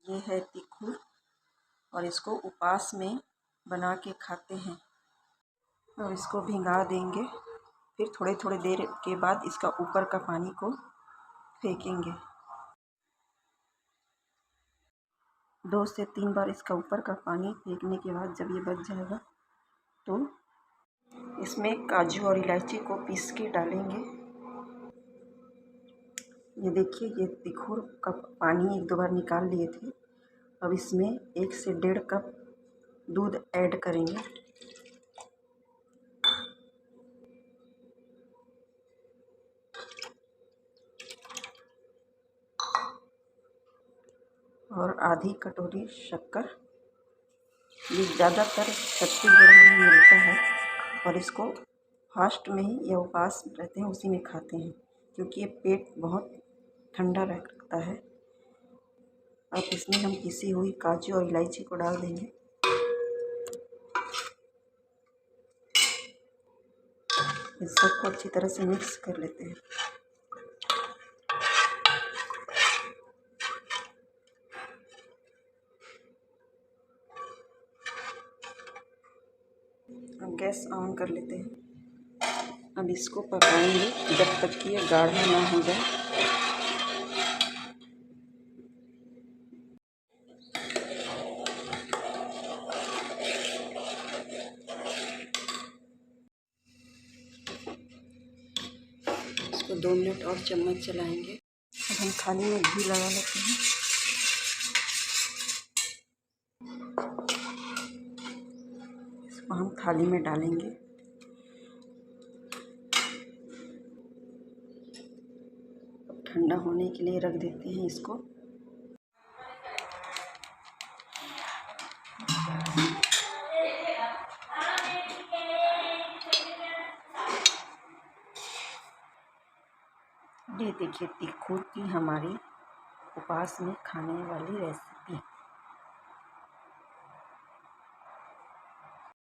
ये है तिखुर और इसको उपवास में बना के खाते हैं। और इसको भिंगा देंगे, फिर थोड़े थोड़े देर के बाद इसका ऊपर का पानी को फेंकेंगे। 2 से 3 बार इसका ऊपर का पानी फेंकने के बाद जब ये बच जाएगा तो इसमें काजू और इलायची को पीस के डालेंगे। ये देखिए, ये तिखुर का पानी 1-2 बार निकाल लिए थे। अब इसमें 1 से 1.5 कप दूध ऐड करेंगे। और आधी कटोरी शक्कर। ये ज़्यादातर छत्तीसगढ़ में मिलता है और इसको फास्ट में ही या उपवास रहते हैं उसी में खाते हैं, क्योंकि ये पेट बहुत ठंडा रखता है। अब इसमें हम पिसी हुई काजू और इलायची को डाल देंगे। इस सबको अच्छी तरह से मिक्स कर लेते हैं। अब गैस ऑन कर लेते हैं। अब इसको पकाएंगे जब तक कि ये गाढ़ा ना हो जाए। इसको 2 मिनट और चम्मच चलाएंगे। अब हम थाली में घी लगा लेते हैं। इसको हम थाली में डालेंगे। अब ठंडा होने के लिए रख देते हैं इसको। ये देखिए, तिखुर की हमारी उपवास में खाने वाली रेसिपी।